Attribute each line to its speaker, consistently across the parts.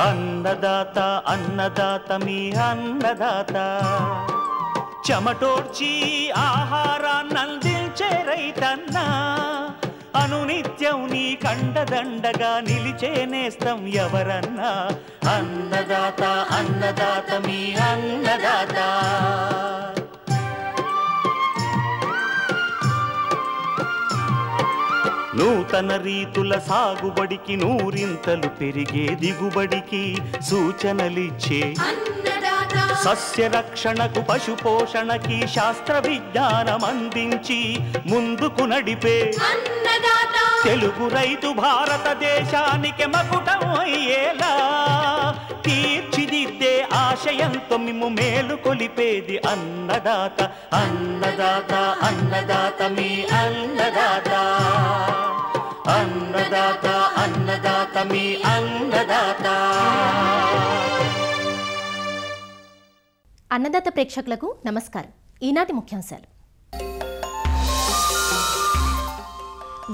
Speaker 1: అన్నదాత అన్నదాత మీ అన్నదాత చెమటోడ్చి ఆహారాన్నందించే రైతన్నా అనునిత్యం నీ కండదండగా నిలిచే నేస్తం ఎవరన్నా అన్నదాత అన్నదాత మీ అన్నదాత నూతన రీతుల సాగుబడికి నూరింతలు పెరిగే దిగుబడికి సూచనలిచ్చే సస్య రక్షణకు పశు పోషణకి శాస్త్ర విజ్ఞానం అందించి ముందుకు నడిపే తెలుగు రైతు భారతదేశానికి మకుటం అయ్యేలా తీర్చిదిద్దే ఆశయంతో మిమ్ము మేలు కొలిపేది అన్నదాత అన్నదాత అన్నదాత మీ అన్నదాత అన్నదాత అన్నదాత మీ అన్నదాత.
Speaker 2: అన్నదాత ప్రేక్షకులకు నమస్కారం. ఈనాటి ముఖ్యాంశాలు: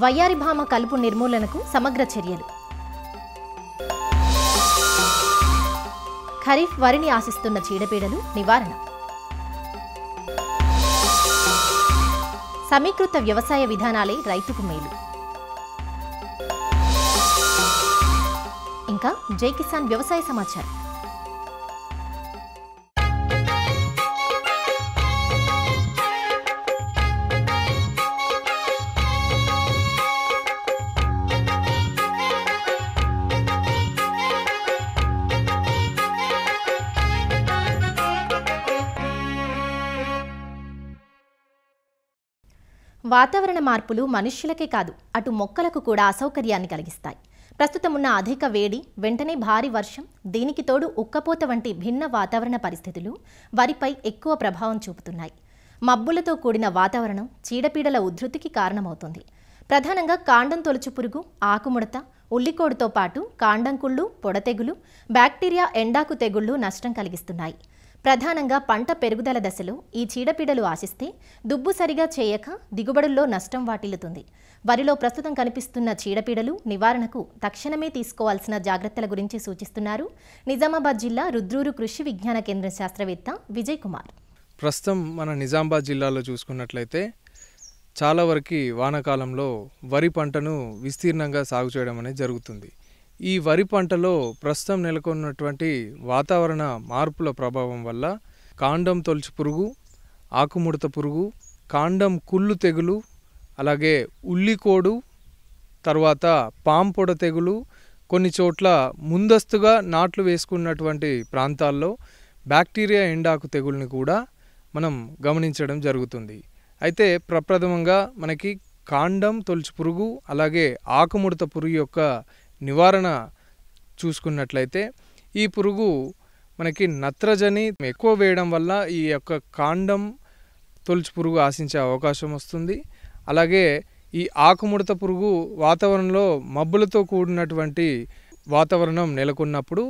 Speaker 2: వయ్యారి భామ కలుపు నిర్మూలనకు సమగ్ర చర్యలు, ఖరీఫ్ వరిని ఆశిస్తున్న చీడపీడలు నివారణ, సమీకృత వ్యవసాయ విధానాలే రైతుకు మేలు, ఇంకా జై కిసాన్ వ్యవసాయ సమాచారం. వాతావరణ మార్పులు మనుష్యులకే కాదు అటు మొక్కలకు కూడా అసౌకర్యాన్ని కలిగిస్తాయి. ప్రస్తుతం ఉన్న అధిక వేడి, వెంటనే భారీ వర్షం, దీనికి తోడు ఉక్కపోత వంటి భిన్న వాతావరణ పరిస్థితులు వరిపై ఎక్కువ ప్రభావం చూపుతున్నాయి. మబ్బులతో కూడిన వాతావరణం చీడపీడల ఉధృతికి కారణమవుతుంది. ప్రధానంగా కాండం తొలుచు పురుగు, ఆకుముడత, ఉల్లికోడుతో పాటు కాండం కుళ్ళు, పొడతెగులు, బ్యాక్టీరియా ఎండాకు తెగుళ్లు నష్టం కలిగిస్తున్నాయి. ప్రధానంగా పంట పెరుగుదల దశలో ఈ చీడపీడలు ఆశిస్తే దుబ్బు సరిగా చేయక దిగుబడుల్లో నష్టం వాటిల్లుతుంది. వరిలో ప్రస్తుతం కనిపిస్తున్న చీడపీడలు నివారణకు తక్షణమే తీసుకోవాల్సిన జాగ్రత్తల గురించి సూచిస్తున్నారు నిజామాబాద్ జిల్లా రుద్రూరు కృషి విజ్ఞాన కేంద్రం శాస్త్రవేత్త విజయ్ కుమార్.
Speaker 3: ప్రస్తుతం మన నిజామాబాద్ జిల్లాలో చూసుకున్నట్లయితే చాలా వరకు వానాకాలంలో వరి పంటను విస్తీర్ణంగా సాగు చేయడం అనేది జరుగుతుంది. ఈ వరి పంటలో ప్రస్తుతం నెలకొన్నటువంటి వాతావరణ మార్పుల ప్రభావం వల్ల కాండం తొలుచు పురుగు, ఆకుముడత పురుగు, కాండం కుళ్ళు తెగులు, అలాగే ఉల్లికోడు, తర్వాత పాంపొడ తెగులు, కొన్ని చోట్ల ముందస్తుగా నాట్లు వేసుకున్నటువంటి ప్రాంతాల్లో బ్యాక్టీరియా ఎండాకు తెగుల్ని కూడా మనం గమనించడం జరుగుతుంది. అయితే ప్రప్రథమంగా మనకి కాండం తొలుచు పురుగు అలాగే ఆకుముడత పురుగు యొక్క నివారణ చూసుకున్నట్లయితే ఈ పురుగు మనకి నత్రజని ఎక్కువ వేయడం వల్ల ఈ యొక్క కాండం తొలుచు పురుగు ఆశించే అవకాశం వస్తుంది. అలాగే ఈ ఆకుముడత పురుగు వాతావరణంలో మబ్బులతో కూడినటువంటి వాతావరణం నెలకొన్నప్పుడు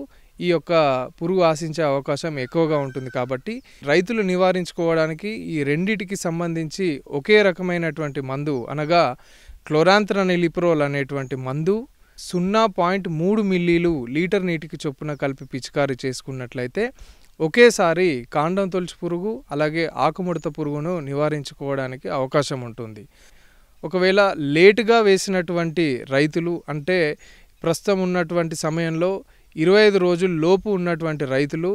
Speaker 3: ఈ యొక్క పురుగు ఆశించే అవకాశం ఎక్కువగా ఉంటుంది. కాబట్టి రైతులు నివారించుకోవడానికి ఈ రెండిటికి సంబంధించి ఒకే రకమైనటువంటి మందు అనగా క్లోరాంత్రనిలిప్రోల్ అనేటువంటి మందు 0.3 మిల్లీలు లీటర్ నీటికి చొప్పున కలిపి పిచికారీ చేసుకున్నట్లయితే ఒకేసారి కాండం తొలుచు పురుగు అలాగే ఆకుముడత పురుగును నివారించుకోవడానికి అవకాశం ఉంటుంది. ఒకవేళ లేటుగా వేసినటువంటి రైతులు అంటే ప్రస్తుతం ఉన్నటువంటి సమయంలో 25 రోజుల లోపు ఉన్నటువంటి రైతులు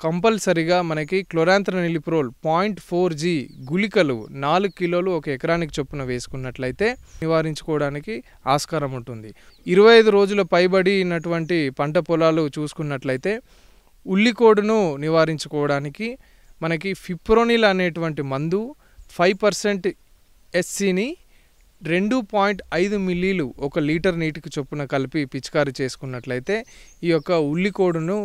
Speaker 3: కంపల్సరిగా మనకి క్లోరాంత్రనిలిప్రోల్ 0.4g గుళికలు 4 కిలోలు ఒక ఎకరానికి చొప్పున వేసుకున్నట్లయితే నివారించుకోవడానికి ఆస్కారం ఉంటుంది. 25 రోజుల పైబడినటువంటి పంట పొలాలు చూసుకున్నట్లయితే ఉల్లికోడును నివారించుకోవడానికి మనకి ఫిప్రోనిల్ అనేటువంటి మందు 5% SCని 2.5 మిల్లీలు ఒక లీటర్ నీటికి చొప్పున కలిపి పిచికారీ చేసుకున్నట్లయితే ఈ యొక్క ఉల్లికోడును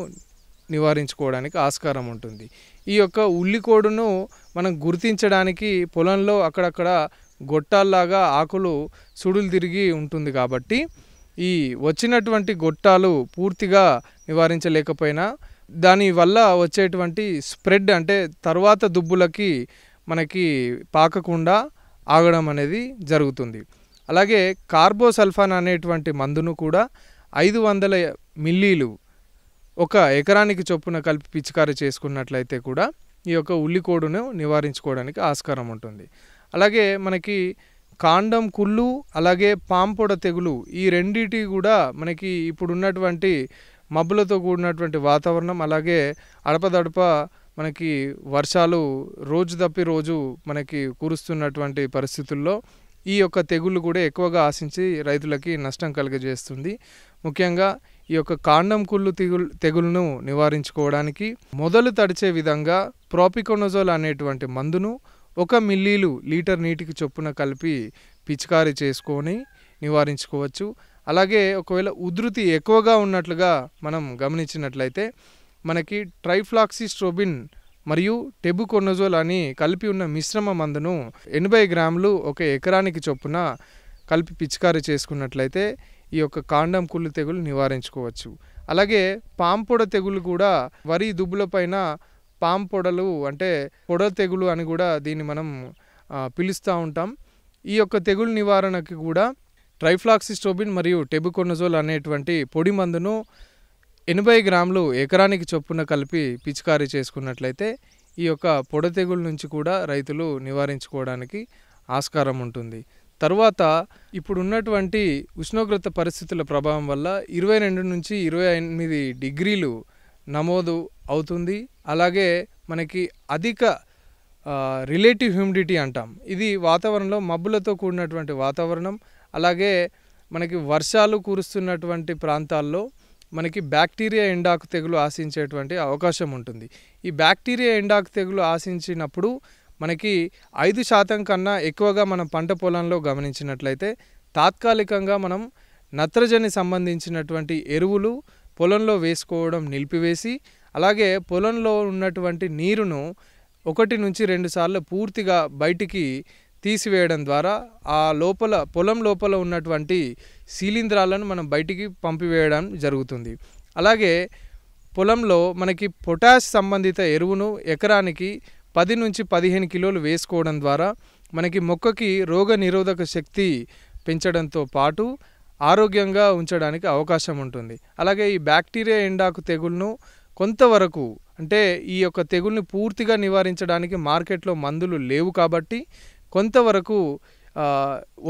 Speaker 3: నివారించుకోవడానికి ఆస్కారం ఉంటుంది. ఈ యొక్క ఉల్లికోడును మనం గుర్తించడానికి పొలంలో అక్కడక్కడ గొట్టాల్లాగా ఆకులు సుడులు తిరిగి ఉంటుంది. కాబట్టి ఈ వచ్చినటువంటి గొట్టాలు పూర్తిగా నివారించలేకపోయినా దానివల్ల వచ్చేటువంటి స్ప్రెడ్ అంటే తర్వాత దుబ్బులకి మనకి పాకకుండా ఆగడం అనేది జరుగుతుంది. అలాగే కార్బోసల్ఫాన్ అనేటువంటి మందును కూడా 500 మిల్లీలు ఒక ఎకరానికి చొప్పున కలిపి పిచికారీ చేసుకున్నట్లయితే కూడా ఈ యొక్క ఉల్లికోడును నివారించుకోవడానికి ఆస్కారం ఉంటుంది. అలాగే మనకి కాండం కుళ్ళు అలాగే పాంపొడ తెగులు ఈ రెండిటి కూడా మనకి ఇప్పుడున్నటువంటి మబ్బులతో కూడినటువంటి వాతావరణం అలాగే అడపదడప మనకి వర్షాలు రోజు తప్పి రోజు మనకి కురుస్తున్నటువంటి పరిస్థితుల్లో ఈ యొక్క తెగుళ్ళు కూడా ఎక్కువగా ఆశించి రైతులకి నష్టం కలుగజేస్తుంది. ముఖ్యంగా ఈ యొక్క కాండం కుళ్ళు తెగులును నివారించుకోవడానికి మొదలు తడిచే విధంగా ప్రోపికోనజోల్ అనేటువంటి మందును 1 మిల్లీలు లీటర్ నీటికి చొప్పున కలిపి పిచికారీ చేసుకొని నివారించుకోవచ్చు. అలాగే ఒకవేళ ఉధృతి ఎక్కువగా ఉన్నట్లుగా మనం గమనించినట్లయితే మనకి ట్రైఫ్లాక్సిస్ట్రోబిన్ మరియు టెబుకొనజోల్ అని కలిపి ఉన్న మిశ్రమ మందును 80 గ్రాములు ఒక ఎకరానికి చొప్పున కలిపి పిచికారీ చేసుకున్నట్లయితే ఈ యొక్క కాండం కుళ్ళు తెగులు నివారించుకోవచ్చు. అలాగే పాంపొడ తెగులు కూడా వరి దుబ్బుల పైన పాంపొడలు అంటే పొడ తెగులు అని కూడా దీన్ని మనం పిలుస్తూ ఉంటాం. ఈ యొక్క తెగులు నివారణకి కూడా ట్రైఫ్లాక్సిస్ట్రోబిన్ మరియు టెబుకొనజోల్ అనేటువంటి పొడి మందును 80 గ్రాములు ఎకరానికి చొప్పున కలిపి పిచికారీ చేసుకున్నట్లయితే ఈ యొక్క పొడ తెగుల నుంచి కూడా రైతులు నివారించుకోవడానికి ఆస్కారం ఉంటుంది. తర్వాత ఇప్పుడున్నటువంటి ఉష్ణోగ్రత పరిస్థితుల ప్రభావం వల్ల 22 నుంచి 28 డిగ్రీలు నమోదు అవుతుంది. అలాగే మనకి అధిక రిలేటివ్ హ్యూమిడిటీ అంటాం. ఇది వాతావరణంలో మబ్బులతో కూడినటువంటి వాతావరణం. అలాగే మనకి వర్షాలు కురుస్తున్నటువంటి ప్రాంతాల్లో మనకి బ్యాక్టీరియా ఎండాకు తెగులు ఆశించేటువంటి అవకాశం ఉంటుంది. ఈ బ్యాక్టీరియా ఎండాకు తెగులు ఆశించినప్పుడు మనకి 5% కన్నా ఎక్కువగా మనం పంట పొలంలో గమనించినట్లయితే తాత్కాలికంగా మనం నత్రజని సంబంధించినటువంటి ఎరువులు పొలంలో వేసుకోవడం నిలిపివేసి అలాగే పొలంలో ఉన్నటువంటి నీరును 1 నుంచి 2 సార్లు పూర్తిగా బయటికి తీసివేయడం ద్వారా ఆ లోపల పొలం లోపల ఉన్నటువంటి శీలింధ్రాలను మనం బయటికి పంపివేయడం జరుగుతుంది. అలాగే పొలంలో మనకి పొటాష్ సంబంధిత ఎరువును ఎకరానికి 10 నుంచి 15 కిలోలు వేసుకోవడం ద్వారా మనకి మొక్కకి రోగ నిరోధక శక్తి పెంచడంతో పాటు ఆరోగ్యంగా ఉంచడానికి అవకాశం ఉంటుంది. అలాగే ఈ బ్యాక్టీరియా ఎండాకు తెగులును కొంతవరకు అంటే ఈ యొక్క తెగుల్ని పూర్తిగా నివారించడానికి మార్కెట్లో మందులు లేవు కాబట్టి కొంతవరకు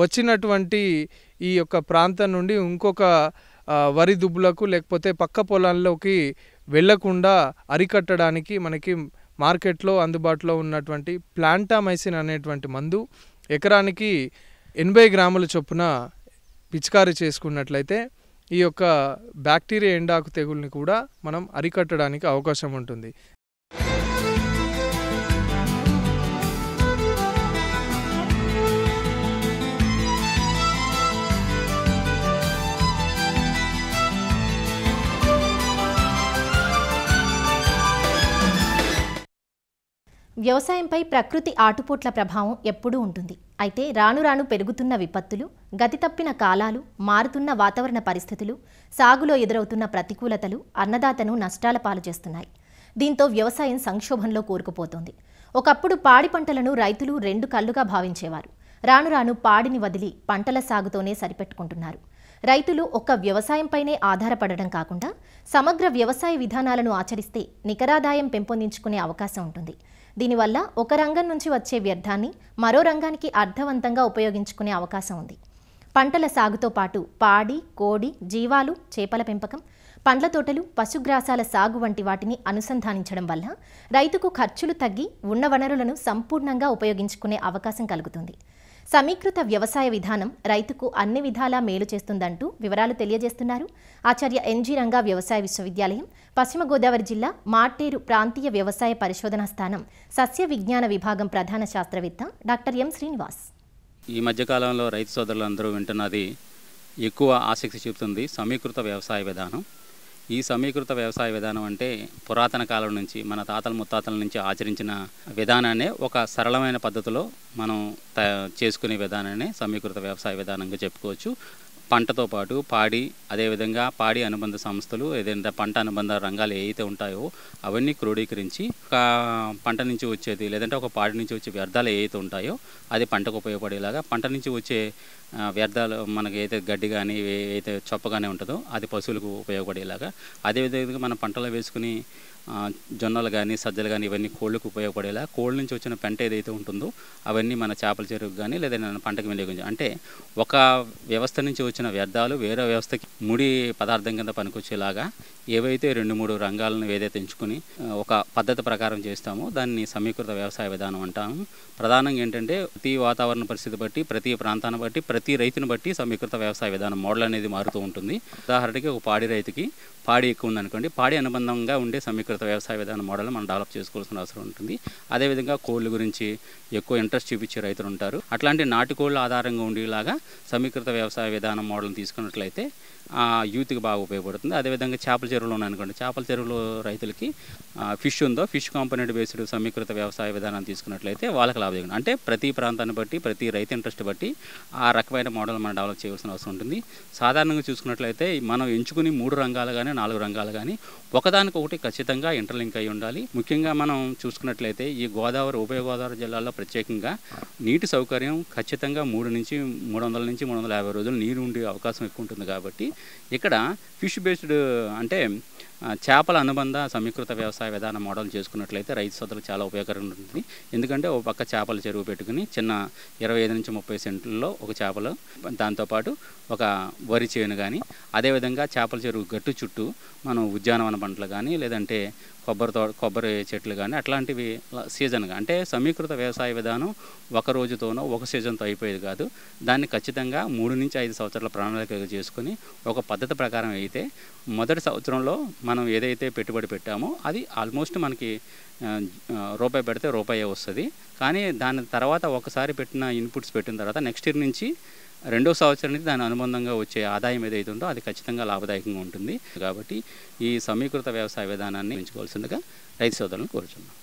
Speaker 3: వచ్చినటువంటి ఈ యొక్క ప్రాంతం నుండి ఇంకొక వరి దుబ్బులకు లేకపోతే పక్క పొలాల్లోకి వెళ్లకుండా అరికట్టడానికి మనకి మార్కెట్లో అందుబాటులో ఉన్నటువంటి ప్లాంటామైసిన్ అనేటువంటి మందు ఎకరానికి 80 గ్రాముల చొప్పున పిచికారీ చేసుకున్నట్లయితే ఈ యొక్క బ్యాక్టీరియా ఎండాకు తెగుల్ని కూడా మనం అరికట్టడానికి అవకాశం ఉంటుంది.
Speaker 2: వ్యవసాయంపై ప్రకృతి ఆటుపోట్ల ప్రభావం ఎప్పుడూ ఉంటుంది. అయితే రాను రాను పెరుగుతున్న విపత్తులు, గతి తప్పిన కాలాలు, మారుతున్న వాతావరణ పరిస్థితులు, సాగులో ఎదురవుతున్న ప్రతికూలతలు అన్నదాతను నష్టాల పాలు చేస్తున్నాయి. దీంతో వ్యవసాయం సంక్షోభంలో కూరుకుపోతోంది. ఒకప్పుడు పాడి పంటలను రైతులు 2 కళ్ళుగా భావించేవారు. రాను రాను పాడిని వదిలి పంటల సాగుతోనే సరిపెట్టుకుంటున్నారు. రైతులు ఒక్క వ్యవసాయంపైనే ఆధారపడడం కాకుండా సమగ్ర వ్యవసాయ విధానాలను ఆచరిస్తే నికరాదాయం పెంపొందించుకునే అవకాశం ఉంటుంది. దీనివల్ల ఒక రంగం నుంచి వచ్చే వ్యర్థాన్ని మరో రంగానికి అర్థవంతంగా ఉపయోగించుకునే అవకాశం ఉంది. పంటల సాగుతో పాటు పాడి, కోడి, జీవాలు, చేపల పెంపకం, పండ్ల తోటలు, పశుగ్రాసాల సాగు వంటి వాటిని అనుసంధానించడం వల్ల రైతుకు ఖర్చులు తగ్గి ఉన్న వనరులను సంపూర్ణంగా ఉపయోగించుకునే అవకాశం కలుగుతుంది. సమీకృత వ్యవసాయ విధానం రైతుకు అన్ని విధాలా మేలు చేస్తుందంటూ వివరాలు తెలియజేస్తున్నారు ఆచార్య ఎన్జీ రంగా వ్యవసాయ విశ్వవిద్యాలయం, పశ్చిమ గోదావరి జిల్లా మార్టేరు ప్రాంతీయ వ్యవసాయ పరిశోధనా స్థానం సస్య విజ్ఞాన విభాగం ప్రధాన శాస్త్రవేత్త డాక్టర్ ఎం శ్రీనివాస్.
Speaker 4: ఈ మధ్యకాలంలో రైతు సోదరులందరూ వింటున్నది, ఎక్కువ ఆసక్తి చూపుతుంది సమీకృత వ్యవసాయ విధానం. ఈ సమీకృత వ్యవసాయ విధానం అంటే పురాతన కాలం నుంచి మన తాతల ముత్తాతల నుంచి ఆచరించిన విధానాన్ని ఒక సరళమైన పద్ధతిలో మనం చేసుకునే విధానాన్ని సమీకృత వ్యవసాయ విధానంగా చెప్పుకోవచ్చు. పంటతో పాటు పాడి, అదేవిధంగా పాడి అనుబంధ సంస్థలు, ఏదైనా పంట అనుబంధ రంగాలు ఏవైతే ఉంటాయో అవన్నీ క్రోడీకరించి ఒక పంట నుంచి వచ్చేది లేదంటే ఒక పాడి నుంచి వచ్చే వ్యర్థాలు ఏవైతే ఉంటాయో అది పంటకు ఉపయోగపడేలాగా, పంట నుంచి వచ్చే వ్యర్థాలు మనకి అయితే గడ్డి కానీ ఏదైతే చొప్పగానే ఉంటుందో అది పశువులకు ఉపయోగపడేలాగా, అదేవిధంగా మన పంటలో వేసుకుని జొన్నలు కానీ సజ్జలు కానీ ఇవన్నీ కోళ్ళకు ఉపయోగపడేలా, కోళ్ళ నుంచి వచ్చిన పెంట ఏదైతే ఉంటుందో అవన్నీ మన చేపల చెరువుకు కానీ లేదా పంటకు వినియోగించాలి. అంటే ఒక వ్యవస్థ నుంచి వచ్చిన వ్యర్థాలు వేరే వ్యవస్థకి ముడి పదార్థం కింద పనికొచ్చేలాగా ఏవైతే 2-3 రంగాలను ఏదైతే ఎంచుకుని ఒక పద్ధతి ప్రకారం చేస్తామో దాన్ని సమీకృత వ్యవసాయ విధానం అంటాము. ప్రధానంగా ఏంటంటే ప్రతి వాతావరణ పరిస్థితి బట్టి, ప్రతి ప్రాంతాన్ని బట్టి, ప్రతి రైతుని బట్టి సమీకృత వ్యవసాయ విధానం మోడల్ అనేది మారుతూ ఉంటుంది. ఉదాహరణకి ఒక పాడి రైతుకి పాడి ఎక్కువ ఉందనుకోండి, పాడి అనుబంధంగా ఉండే సమీకృత వ్యవసాయ విధాన మోడల్ మనం డెవలప్ చేసుకోవాల్సిన అవసరం ఉంటుంది. అదేవిధంగా కోళ్ళ గురించి ఎక్కువ ఇంట్రెస్ట్ చూపించే రైతులు ఉంటారు. అట్లాంటి నాటుకోళ్ళ ఆధారంగా ఉండేలాగా సమీకృత వ్యవసాయ విధానం మోడల్ని తీసుకున్నట్లయితే యూత్కి బాగా ఉపయోగపడుతుంది. అదేవిధంగా చేపల చెరువులు ఉన్నాయనుకోండి, చేపల చెరువులో రైతులకి ఫిష్ ఉందో ఫిష్ కాంపోనెంట్ బేస్డ్ సమీకృత వ్యవసాయ విధానాన్ని తీసుకున్నట్లయితే వాళ్ళకి లాభం. అంటే ప్రతి ప్రాంతాన్ని బట్టి, ప్రతి రైతు ఇంట్రెస్ట్ బట్టి ఆ రకమైన మోడల్ మనం డెవలప్ చేయాల్సిన అవసరం ఉంటుంది. సాధారణంగా చూసుకున్నట్లయితే మనం ఎంచుకుని 3 రంగాలు కానీ 4 రంగాలు కానీ ఒకదానికొకటి ఖచ్చితంగా ఇంటర్లింక్ అయి ఉండాలి. ముఖ్యంగా మనం చూసుకున్నట్లయితే ఈ ఉభయ గోదావరి జిల్లాల్లో ప్రత్యేకంగా నీటి సౌకర్యం ఖచ్చితంగా 300 నుంచి 350 రోజులు నీరు ఉండే అవకాశం ఎక్కువ ఉంటుంది. కాబట్టి ఇక్కడ ఫిష్ బేస్డ్ అంటే చేపల అనుబంధ సమీకృత వ్యవసాయ విధాన మోడల్ చేసుకున్నట్లయితే రైతు సోదరులకు చాలా ఉపయోగకరంగా ఉంటుంది. ఎందుకంటే ఒక పక్క చేపల చెరువు పెట్టుకుని చిన్న 25 నుంచి 30 సెంట్లలో ఒక చేపలు, దాంతోపాటు ఒక వరి చేను కానీ, అదేవిధంగా చేపల చెరువు గట్టు చుట్టూ మనం ఉద్యానవన పంటలు కానీ లేదంటే కొబ్బరి చెట్లు కానీ అట్లాంటివి సీజన్గా, అంటే సమీకృత వ్యవసాయ విధానం ఒక రోజుతోనో ఒక సీజన్తో అయిపోయేది కాదు. దాన్ని ఖచ్చితంగా 3 నుంచి 5 సంవత్సరాల ప్రణాళిక చేసుకుని ఒక పద్ధతి ప్రకారం అయితే మొదటి సంవత్సరంలో మనం ఏదైతే పెట్టుబడి పెట్టామో అది ఆల్మోస్ట్ మనకి రూపాయి పెడితే రూపాయే వస్తుంది. కానీ దాని తర్వాత ఒకసారి పెట్టిన ఇన్పుట్స్ పెట్టిన తర్వాత నెక్స్ట్ ఇయర్ నుంచి 2వ సంవత్సరం నుంచి దాని అనుబంధంగా వచ్చే ఆదాయం ఏదైతే ఉందో అది ఖచ్చితంగా లాభదాయకంగా ఉంటుంది. కాబట్టి ఈ సమీకృత వ్యవసాయ విధానాన్ని ఎంచుకోవాల్సిందిగా రైతు సోదరులను కోరుచున్నాం.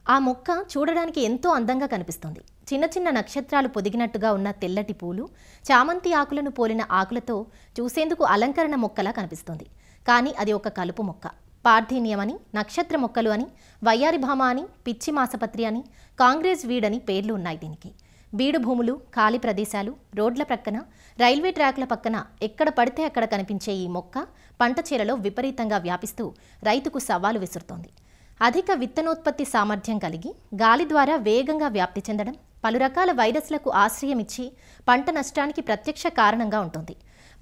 Speaker 2: ఆ మొక్క చూడడానికి ఎంతో అందంగా కనిపిస్తుంది. చిన్న చిన్న నక్షత్రాలు పొదిగినట్టుగా ఉన్న తెల్లటి పూలు, చామంతి ఆకులను పోలిన ఆకులతో చూసేందుకు అలంకరణ మొక్కలా కనిపిస్తుంది. కానీ అది ఒక కలుపు మొక్క. పార్థీనియం అని, నక్షత్ర మొక్కలు అని, వయ్యారిభామ అని, పిచ్చి మాసపత్రి అని, కాంగ్రెస్ వీడ్ అని పేర్లు ఉన్నాయి దీనికి. బీడు భూములు, ఖాళీ ప్రదేశాలు, రోడ్ల ప్రక్కన, రైల్వే ట్రాక్ల పక్కన ఎక్కడ పడితే అక్కడ కనిపించే ఈ మొక్క పంట చేలలో విపరీతంగా వ్యాపిస్తూ రైతుకు సవాలు విసురుతోంది. అధిక విత్తనోత్పత్తి సామర్థ్యం కలిగి గాలి ద్వారా వేగంగా వ్యాప్తి చెందడం, పలు రకాల వైరస్లకు ఆశ్రయం ఇచ్చి పంట నష్టానికి ప్రత్యక్ష కారణంగా ఉంటుంది.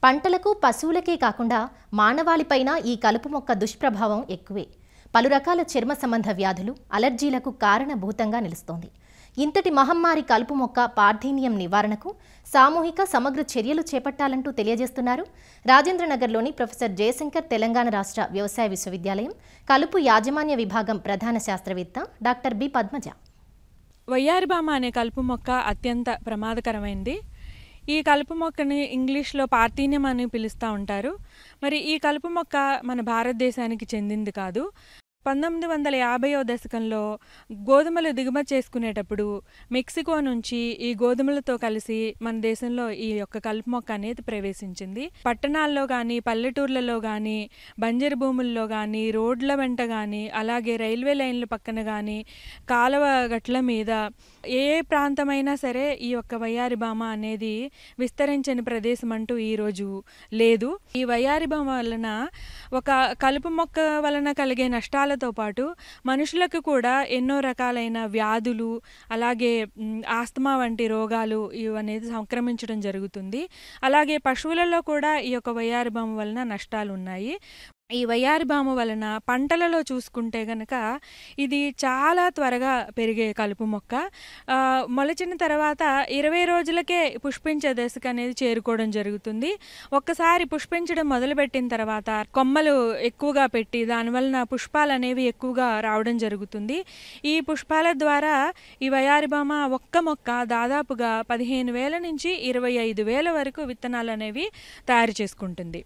Speaker 2: పంటలకు, పశువులకే కాకుండా మానవాళిపైన ఈ కలుపు మొక్క దుష్ప్రభావం ఎక్కువే. పలు రకాల చర్మ సంబంధ వ్యాధులు, అలర్జీలకు కారణభూతంగా నిలుస్తోంది. ఇంతటి మహమ్మారి కలుపు మొక్క పార్థీనియం నివారణకు సామూహిక సమగ్ర చర్యలు చేపట్టాలంటూ తెలియజేస్తున్నారు రాజేంద్రనగర్లోని ప్రొఫెసర్ జయశంకర్ తెలంగాణ రాష్ట్ర వ్యవసాయ విశ్వవిద్యాలయం కలుపు యాజమాన్య విభాగం ప్రధాన శాస్త్రవేత్త డాక్టర్ బి పద్మజ.
Speaker 5: వయ్యారిభామ అనే కలుపు మొక్క అత్యంత ప్రమాదకరమైంది. ఈ కలుపు మొక్కని ఇంగ్లీష్లో పార్థీనియం అని పిలుస్తూ ఉంటారు. మరి ఈ కలుపు మొక్క మన భారతదేశానికి చెందింది కాదు. 1950వ దశకంలో గోధుమలు దిగుమతి చేసుకునేటప్పుడు మెక్సికో నుంచి ఈ గోధుమలతో కలిసి మన దేశంలో ఈ యొక్క కలుపు మొక్క అనేది ప్రవేశించింది. పట్టణాల్లో కానీ, పల్లెటూర్లలో కానీ, బంజరు భూముల్లో కానీ, రోడ్ల వెంట కానీ, అలాగే రైల్వే లైన్ల పక్కన కానీ, కాలువ గట్ల మీద ఏ ప్రాంతమైనా సరే ఈ యొక్క వయ్యారిభామ అనేది విస్తరించని ప్రదేశం అంటూ ఈరోజు లేదు. ఈ వయ్యారిభామ వలన ఒక కలుపు మొక్క వలన కలిగే నష్టాలతో పాటు మనుషులకు కూడా ఎన్నో రకాలైన వ్యాధులు, అలాగే ఆస్తమా వంటి రోగాలు ఇవనేది సంక్రమించడం జరుగుతుంది. అలాగే పశువులలో కూడా ఈ యొక్క వయ్యారిభామ వలన నష్టాలు ఉన్నాయి. ఈ వయ్యారి భామ వలన పంటలలో చూసుకుంటే గనక ఇది చాలా త్వరగా పెరిగే కలుపు మొక్క. మొలచిన తర్వాత 20 రోజులకే పుష్పించే దశకు అనేది చేరుకోవడం జరుగుతుంది. ఒక్కసారి పుష్పించడం మొదలుపెట్టిన తర్వాత కొమ్మలు ఎక్కువగా పెట్టి దానివలన పుష్పాలు అనేవి ఎక్కువగా రావడం జరుగుతుంది. ఈ పుష్పాల ద్వారా ఈ వయ్యారి భామ ఒక్క మొక్క దాదాపుగా 15,000 నుంచి 25,000 వరకు విత్తనాలు అనేవి తయారు చేసుకుంటుంది.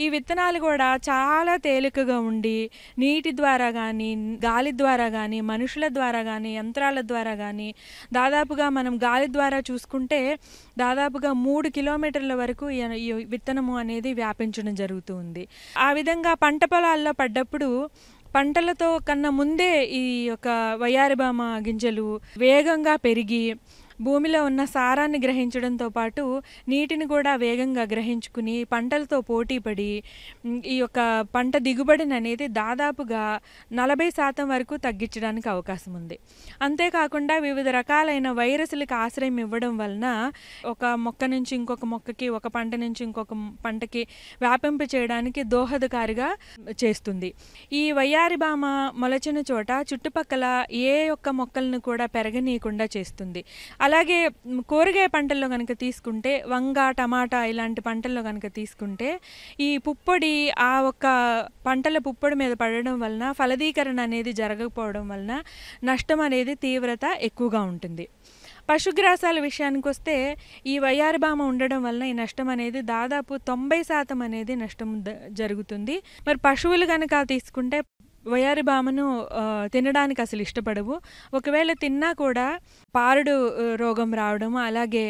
Speaker 5: ఈ విత్తనాలు కూడా చాలా తేలికగా ఉండి నీటి ద్వారా కానీ, గాలి ద్వారా కానీ, మనుషుల ద్వారా కానీ, యంత్రాల ద్వారా కానీ దాదాపుగా మనం గాలి ద్వారా చూసుకుంటే దాదాపుగా 3 కిలోమీటర్ల వరకు ఈ విత్తనము అనేది వ్యాపించడం జరుగుతుంది. ఆ విధంగా పంట పొలాల్లో పడ్డప్పుడు పంటలతో కన్నా ముందే ఈ యొక్క వయ్యారి భామ గింజలు వేగంగా పెరిగి భూమిలో ఉన్న సారాన్ని గ్రహించడంతో పాటు నీటిని కూడా వేగంగా గ్రహించుకుని పంటలతో పోటీపడి ఈ యొక్క పంట దిగుబడిని అనేది దాదాపుగా 40% వరకు తగ్గించడానికి అవకాశం ఉంది. అంతేకాకుండా వివిధ రకాలైన వైరస్లకు ఆశ్రయం ఇవ్వడం వలన ఒక మొక్క నుంచి ఇంకొక మొక్కకి, ఒక పంట నుంచి ఇంకొక పంటకి వ్యాపింప చేయడానికి దోహదకారిగా చేస్తుంది. ఈ వయ్యారి భామ మొలచిన చోట చుట్టుపక్కల ఏ ఒక్క మొక్కలను కూడా పెరగనీయకుండా చేస్తుంది. అలాగే కూరగాయ పంటల్లో కనుక తీసుకుంటే వంగ, టమాటా ఇలాంటి పంటల్లో కనుక తీసుకుంటే ఈ పుప్పొడి ఆ ఒక్క పంటల పుప్పొడి మీద పడడం వలన ఫలదీకరణ అనేది జరగకపోవడం వలన నష్టం అనేది తీవ్రత ఎక్కువగా ఉంటుంది. పశుగ్రాసాల విషయానికి వస్తే ఈ వయ్యారి భామ ఉండడం వలన ఈ నష్టం అనేది దాదాపు 90% అనేది నష్టం జరుగుతుంది. మరి పశువులు కనుక తీసుకుంటే వయ్యారి భామను తినడానికి అసలు ఇష్టపడవు. ఒకవేళ తిన్నా కూడా పారుడు రోగం రావడము, అలాగే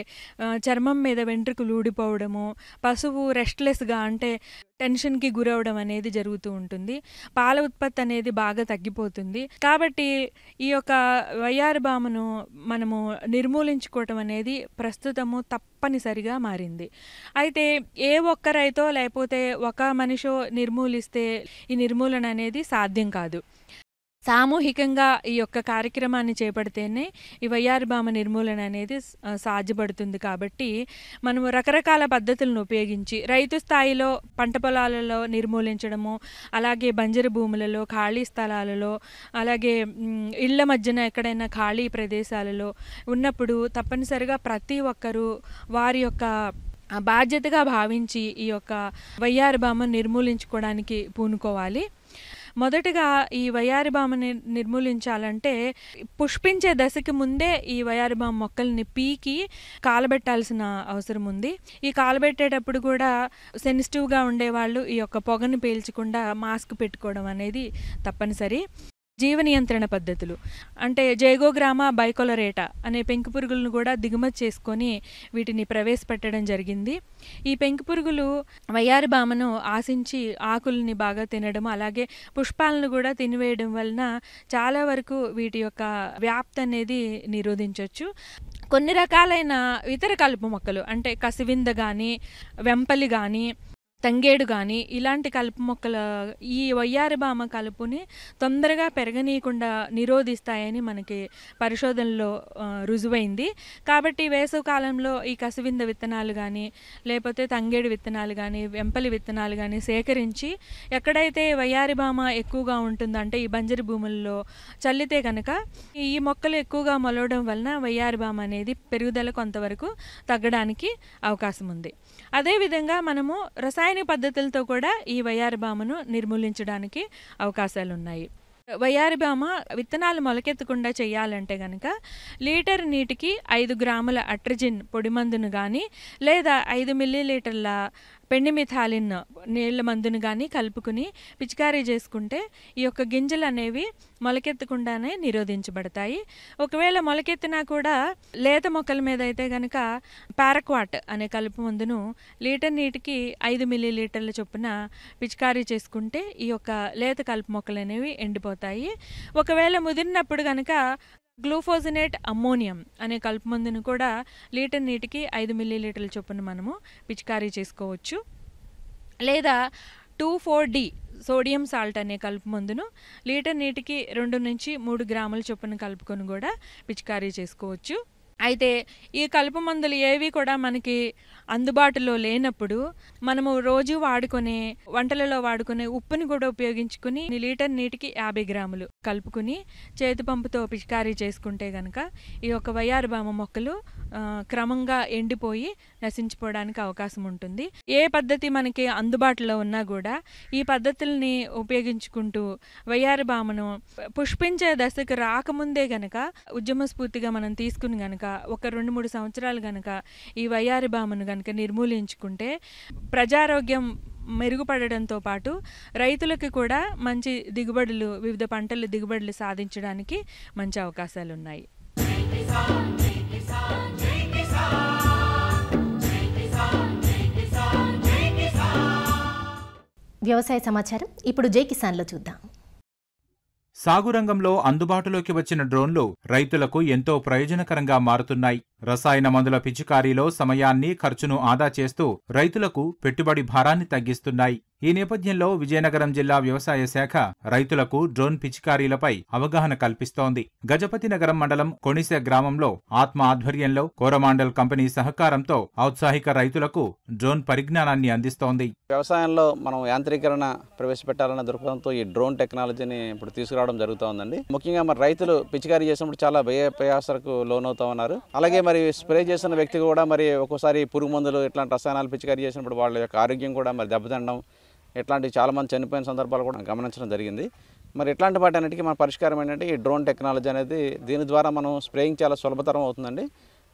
Speaker 5: చర్మం మీద వెంట్రుకలు ఊడిపోవడము, పశువు రెస్ట్లెస్గా అంటే టెన్షన్కి గురవడం అనేది జరుగుతూ ఉంటుంది. పాల ఉత్పత్తి అనేది బాగా తగ్గిపోతుంది. కాబట్టి ఈ యొక్క వయ్యారి భామను మనము నిర్మూలించుకోవటం అనేది ప్రస్తుతము తప్పనిసరిగా మారింది. అయితే ఏ ఒక్క రైతో లేకపోతే ఒక మనిషో నిర్మూలిస్తే ఈ నిర్మూలన అనేది సాధ్యం కాదు. సామూహికంగా ఈ యొక్క కార్యక్రమాన్ని చేపడితేనే ఈ వయ్యారి భామ నిర్మూలన అనేది సాధ్యపడుతుంది. కాబట్టి మనము రకరకాల పద్ధతులను ఉపయోగించి రైతు స్థాయిలో పంట పొలాలలో నిర్మూలించడము, అలాగే బంజరు భూములలో, ఖాళీ స్థలాలలో, అలాగే ఇళ్ల మధ్యన ఎక్కడైనా ఖాళీ ప్రదేశాలలో ఉన్నప్పుడు తప్పనిసరిగా ప్రతి ఒక్కరూ వారి యొక్క బాధ్యతగా భావించి ఈ యొక్క వయ్యారి భామను నిర్మూలించుకోవడానికి పూనుకోవాలి. మొదటగా ఈ వయ్యారి భామని నిర్మూలించాలంటే పుష్పించే దశకి ముందే ఈ వయ్యారి భామ మొక్కల్ని పీకి కాలబెట్టాల్సిన అవసరం ఉంది. ఈ కాలబెట్టేటప్పుడు కూడా సెన్సిటివ్గా ఉండేవాళ్ళు ఈ యొక్క పొగను పీల్చకుండా మాస్క్ పెట్టుకోవడం అనేది తప్పనిసరి. జీవ నియంత్రణ పద్ధతులు అంటే జైగోగ్రామా బైకోలరేటా అనే పెంకు పురుగులను కూడా దిగుమతి చేసుకొని వీటిని ప్రవేశపెట్టడం జరిగింది. ఈ పెంకు పురుగులు వయ్యారి భామను ఆశించి ఆకుల్ని బాగా తినడం, అలాగే పుష్పాలను కూడా తినివేయడం వలన చాలా వరకు వీటి యొక్క వ్యాప్తి అనేది నిరోధించవచ్చు. కొన్ని రకాలైన ఇతర కలుపు మొక్కలు అంటే కసివింద కానీ, వెంపలి కానీ, తంగేడు కానీ ఇలాంటి కలుపు మొక్కల ఈ వయ్యారి భామ కలుపుని తొందరగా పెరగనీయకుండా నిరోధిస్తాయని మనకి పరిశోధనలో రుజువైంది. కాబట్టి వేసవికాలంలో ఈ కసివింద విత్తనాలు కానీ, లేకపోతే తంగేడు విత్తనాలు కానీ, వెంపలి విత్తనాలు కానీ సేకరించి ఎక్కడైతే వయ్యారి భామ ఎక్కువగా ఉంటుందో అంటే ఈ బంజరు భూముల్లో చల్లితే కనుక ఈ మొక్కలు ఎక్కువగా మొలవడం వలన వయ్యారి భామ అనేది పెరుగుదల కొంతవరకు తగ్గడానికి అవకాశం ఉంది. అదేవిధంగా మనము రసాయన పద్ధతులతో కూడా ఈ వయ్యారి భామను నిర్మూలించడానికి అవకాశాలు ఉన్నాయి. వయ్యారి భామ విత్తనాలు మొలకెత్తకుండా చేయాలంటే కనుక లీటర్ నీటికి 5 గ్రాముల అట్రజిన్ పొడి మందును కానీ, లేదా 5 మిల్లీలీటర్ల పెండిమిథాలిన్ నీళ్ల మందును కానీ కలుపుకుని పిచికారీ చేసుకుంటే ఈ యొక్క గింజలు అనేవి మొలకెత్తకుండానే నిరోధించబడతాయి. ఒకవేళ మొలకెత్తినా కూడా లేత మొక్కల మీద అయితే కనుక పారాక్వాట్ అనే కలుపు మందును లీటర్ నీటికి 5 మిల్లీలీటర్ల చొప్పున పిచికారీ చేసుకుంటే ఈ యొక్క లేత కలుపు మొక్కలు అనేవి ఎండిపోతాయి. ఒకవేళ ముదిరినప్పుడు కనుక గ్లూఫోజినేట్ అమ్మోనియం అనే కలుపు మందును కూడా లీటర్ నీటికి 5 మిల్లీలీటర్ల చొప్పున మనము పిచికారీ చేసుకోవచ్చు. లేదా 2,4-D సోడియం సాల్ట్ అనే కలుపు మందును లీటర్ నీటికి 2 నుంచి 3 గ్రాముల చొప్పున కలుపుకొని కూడా పిచికారీ చేసుకోవచ్చు. అయితే ఈ కలుపు మందులు ఏవి కూడా మనకి అందుబాటులో లేనప్పుడు మనము రోజు వాడుకునే వంటలలో వాడుకునే ఉప్పుని కూడా ఉపయోగించుకుని లీటర్ నీటికి 50 గ్రాములు కలుపుకుని చేతి పంపుతో పిచికారీ చేసుకుంటే గనక ఈ యొక్క వయ్యారిబామ మొక్కలు క్రమంగా ఎండిపోయి నశించిపోవడానికి అవకాశం ఉంటుంది. ఏ పద్ధతి మనకి అందుబాటులో ఉన్నా కూడా ఈ పద్ధతుల్ని ఉపయోగించుకుంటూ వయ్యారిబామను పుష్పించే దశకు రాకముందే గనక ఉద్యమ స్ఫూర్తిగా మనం తీసుకుని గనక ఒక 2-3 సంవత్సరాలు గనక ఈ వయ్యారిబామను గనక నిర్మూలించుకుంటే ప్రజారోగ్యం మెరుగుపడడంతో పాటు రైతులకు కూడా మంచి దిగుబడులు, వివిధ పంటల దిగుబడులు సాధించడానికి మంచి అవకాశాలు ఉన్నాయి.
Speaker 2: వ్యవసాయ సమాచారం ఇప్పుడు జై కిసాన్లో చూద్దాం.
Speaker 6: సాగు రంగంలో అందుబాటులోకి వచ్చిన డ్రోన్లు రైతులకు ఎంతో ప్రయోజనకరంగా మారుతున్నాయి. రసాయన మందుల పిచికారీలో సమయాన్ని, ఖర్చును ఆదా చేస్తూ రైతులకు పెట్టుబడి భారాన్ని తగ్గిస్తున్నాయి. ఈ నేపథ్యంలో విజయనగరం జిల్లా వ్యవసాయ శాఖ రైతులకు డ్రోన్ పిచికారీలపై అవగాహన కల్పిస్తోంది. గజపతినగరం మండలం కొణిసె గ్రామంలో ఆత్మ ఆధ్వర్యంలో కోరమాండల్ కంపెనీ సహకారంతో ఔత్సాహిక రైతులకు డ్రోన్ పరిజ్ఞానాన్ని అందిస్తోంది.
Speaker 7: వ్యవసాయంలో మనం యాంత్రీకరణ ప్రవేశపెట్టాలన్న దృక్పథంతో ఈ డ్రోన్ టెక్నాలజీని ఇప్పుడు తీసుకురావడం జరుగుతోందండి. ముఖ్యంగా మరి రైతులు పిచికారీ చేసినప్పుడు చాలా వ్యయప్రయాసలకు లోనవుతా ఉన్నారు. అలాగే మరి స్ప్రే చేసిన వ్యక్తి కూడా మరి ఒక్కోసారి పురుగు మందులు ఇట్లాంటి రసాయనాలు పిచికారీ చేసినప్పుడు వాళ్ళ యొక్క ఆరోగ్యం కూడా మరి దెబ్బతినడం, ఇట్లాంటి చాలామంది చనిపోయిన సందర్భాలు కూడా గమనించడం జరిగింది. మరి ఇట్లాంటి వాటి అన్నిటికీ మన పరిష్కారం ఏంటంటే ఈ డ్రోన్ టెక్నాలజీ అనేది. దీని ద్వారా మనం స్ప్రేయింగ్ చాలా సులభతరం అవుతుందండి.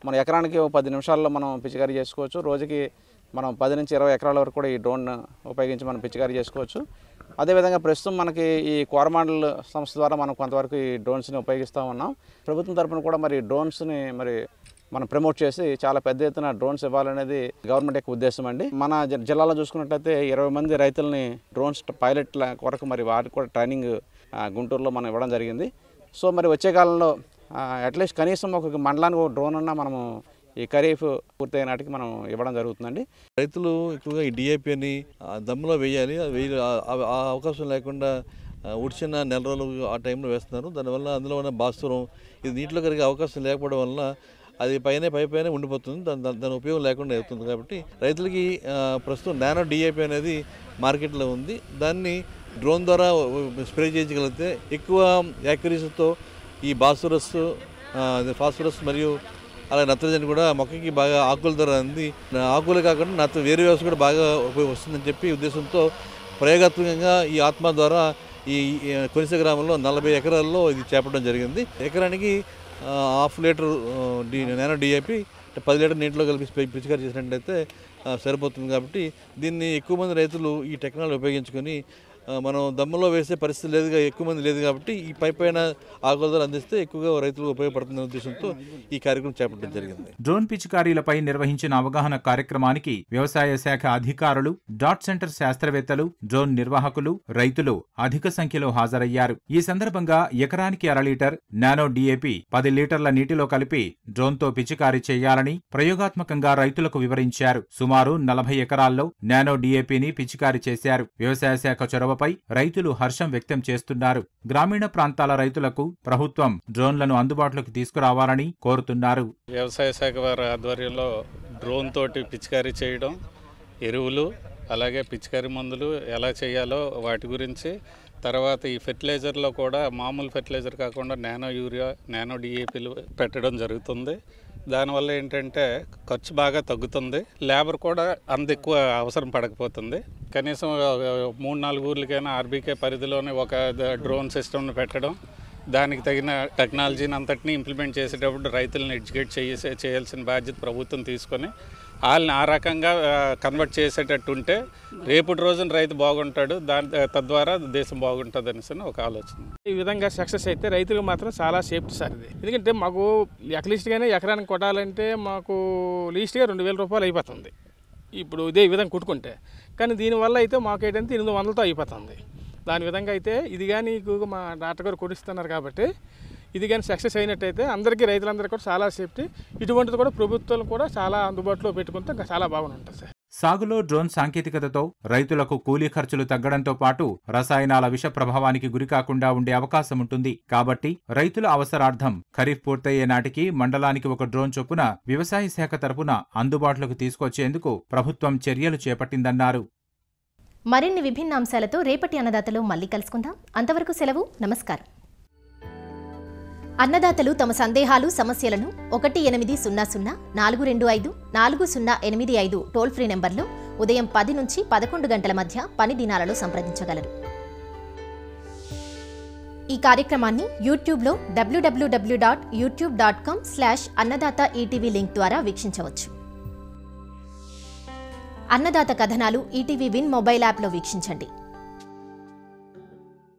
Speaker 7: మన ఎకరానికి 10 నిమిషాల్లో మనం పిచికారీ చేసుకోవచ్చు. రోజుకి మనం 10 నుంచి 20 ఎకరాల వరకు కూడా ఈ డ్రోన్ ఉపయోగించి మనం పిచికారీ చేసుకోవచ్చు. అదేవిధంగా ప్రస్తుతం మనకి ఈ కోరమాండల్ సంస్థ ద్వారా మనం కొంతవరకు ఈ డ్రోన్స్ని ఉపయోగిస్తూ ఉన్నాం. ప్రభుత్వం తరఫున కూడా మరి డ్రోన్స్ని మరి మనం ప్రమోట్ చేసి చాలా పెద్ద ఎత్తున డ్రోన్స్ ఇవ్వాలనేది గవర్నమెంట్ యొక్క ఉద్దేశం అండి. మన జిల్లాలో చూసుకున్నట్లయితే 20 మంది రైతులని డ్రోన్స్ పైలట్ల కొరకు మరి వారికి కూడా ట్రైనింగ్ గుంటూరులో మనం ఇవ్వడం జరిగింది. సో మరి వచ్చే కాలంలో అట్లీస్ట్ కనీసం ఒక మండలానికి ఒక డ్రోన్ అన్నా మనము ఈ ఖరీఫ్ పూర్తయిన నాటికి మనం ఇవ్వడం జరుగుతుందండి.
Speaker 8: రైతులు ఎక్కువగా ఈ డిఏపి అని దమ్ములో వేయాలి, ఆ అవకాశం లేకుండా ఉడిచిన నెల రోజులు ఆ టైంలో వేస్తున్నారు. దానివల్ల అందులో ఉన్న భాస్వరం ఇది నీటిలో కరిగే అవకాశం లేకపోవడం వల్ల అది పైన ఉండిపోతుంది. దాని ఉపయోగం లేకుండా అవుతుంది. కాబట్టి రైతులకి ప్రస్తుతం నానో డిఏపి అనేది మార్కెట్లో ఉంది. దాన్ని డ్రోన్ ద్వారా స్ప్రే చేయగలిగితే ఎక్కువ యాక్యురసీతో ఈ ఫాస్ఫరస్ మరియు అలాగే నత్రజని కూడా మొక్కకి బాగా ఆకుల ద్వారా అంది. ఆకులు కాకుండా వేరే వ్యవస్థ కూడా బాగా వస్తుందని చెప్పి ఉద్దేశంతో ప్రయోగాత్మకంగా ఈ ఆత్మ ద్వారా ఈ కొనిసె గ్రామంలో 40 ఎకరాల్లో ఇది చేపట్టడం జరిగింది. ఎకరానికి 1/2 లీటర్ నానో డిఏపి 10 లీటర్ నీటిలో కలిపి పిచికారీ చేసినట్లయితే సరిపోతుంది. కాబట్టి దీన్ని ఎక్కువ మంది రైతులు ఈ టెక్నాలజీ ఉపయోగించుకొని మనం దమ్ములో వేసే పరిస్థితి లేదుగా, ఎక్కువ మంది లేదు కాబట్టి ఈ పైన ఆకుల ద్వారా అందిస్తే ఎక్కువగా రైతులకు ఉపయోగపడుతున్న ఉద్దేశంతో ఈ కార్యక్రమం చేపట్టడం జరిగింది.
Speaker 6: డ్రోన్ పిచికారీలపై నిర్వహించిన అవగాహన కార్యక్రమానికి వ్యవసాయ శాఖ అధికారులు, డాట్ సెంటర్ శాస్త్రవేత్తలు, డ్రోన్ నిర్వాహకులు, రైతులు అధిక సంఖ్యలో హాజరయ్యారు. ఈ సందర్భంగా ఎకరానికి 1/2 లీటర్ నానో డిఏపి 10 లీటర్ల నీటిలో కలిపి డ్రోన్తో పిచికారీ చేయాలని ప్రయోగాత్మకంగా రైతులకు వివరించారు. సుమారు 40 ఎకరాల్లో నానో డిఏపిని పిచికారీ చేశారు. వ్యవసాయ శాఖ చొరవ రైతులు హర్షం వ్యక్తం చేస్తున్నారు. గ్రామీణ ప్రాంతాల రైతులకు ప్రభుత్వం డ్రోన్లను అందుబాటులోకి తీసుకురావాలని కోరుతున్నారు.
Speaker 9: వ్యవసాయ శాఖ వారి ఆధ్వర్యంలో డ్రోన్ తోటి పిచికారీ చేయడం, ఎరువులు అలాగే పిచికారీ మందులు ఎలా చేయాలో వాటి గురించి, తర్వాత ఈ ఫెర్టిలైజర్లో కూడా మామూలు ఫెర్టిలైజర్ కాకుండా నానో యూరియా, నానో డిఏపీలు పెట్టడం జరుగుతుంది. దానివల్ల ఏంటంటే ఖర్చు బాగా తగ్గుతుంది, లేబర్ కూడా అంత ఎక్కువ అవసరం పడకపోతుంది. కనీసం 3-4 ఊర్లకైనా ఆర్బీకే పరిధిలోనే ఒక డ్రోన్ సిస్టమ్ను పెట్టడం, దానికి తగిన టెక్నాలజీని అంతటినీ ఇంప్లిమెంట్ చేసేటప్పుడు రైతులను ఎడ్యుకేట్ చేయాల్సిన బాధ్యత ప్రభుత్వం తీసుకొని వాళ్ళని ఆ రకంగా కన్వర్ట్ చేసేటట్టు ఉంటే రేపటి రోజున రైతు బాగుంటాడు, తద్వారా దేశం బాగుంటుంది అనేసి ఒక ఆలోచన.
Speaker 10: ఈ విధంగా సక్సెస్ అయితే రైతులకు మాత్రం చాలా సేఫ్టీ సార్ ఇది. ఎందుకంటే మాకు అట్లీస్ట్గానే ఎకరానికి కొట్టాలంటే మాకు లీస్ట్గా 2,000 రూపాయలు అయిపోతుంది ఇప్పుడు ఇదే విధంగా కుట్టుకుంటే. కానీ దీనివల్ల అయితే మాకు ఏంటంటే 800తో అయిపోతుంది. దాని విధంగా అయితే ఇది కానీ మా డాక్టర్ గారు కొడిస్తున్నారు కాబట్టి ఇది కానీ సక్సెస్ అయినట్టయితే అందరికీ, రైతులందరికీ కూడా చాలా సేఫ్టీ. ఇటువంటిది కూడా ప్రభుత్వాలు కూడా చాలా అందుబాటులో పెట్టుకుంటే చాలా బాగుంటుంది సార్.
Speaker 6: సాగులో డ్రోన్ సాంకేతికతతో రైతులకు కూలీ ఖర్చులు తగ్గడంతో పాటు రసాయనాల విష ప్రభావానికి గురికాకుండా ఉండే అవకాశం ఉంటుంది. కాబట్టి రైతుల అవసరార్థం ఖరీఫ్ పూర్తయ్యే నాటికి మండలానికి ఒక డ్రోన్ చొప్పున వ్యవసాయ శాఖ తరపున అందుబాటులోకి తీసుకొచ్చేందుకు ప్రభుత్వం చర్యలు చేపట్టిందన్నారు.
Speaker 2: మరిన్ని విభిన్న అంశాలతో రేపటి అన్నదాతలో మళ్ళీ కలుసుకుందాం. అంతవరకు సెలవు. నమస్కారం. అన్నదాతలు తమ సందేహాలు, సమస్యలను 1800-425-4085 టోల్ ఫ్రీ నెంబర్లో ఉదయం 10 నుంచి 11 గంటల మధ్య పని దినాలలో సంప్రదించగలరు. ఈ కార్యక్రమాన్ని యూట్యూబ్లో www.youtube.com/annadata-etv లింక్ ద్వారా వీక్షించవచ్చు. అన్నదాత కథనాలు ఈటీవీ విన్ మొబైల్ యాప్లో వీక్షించండి.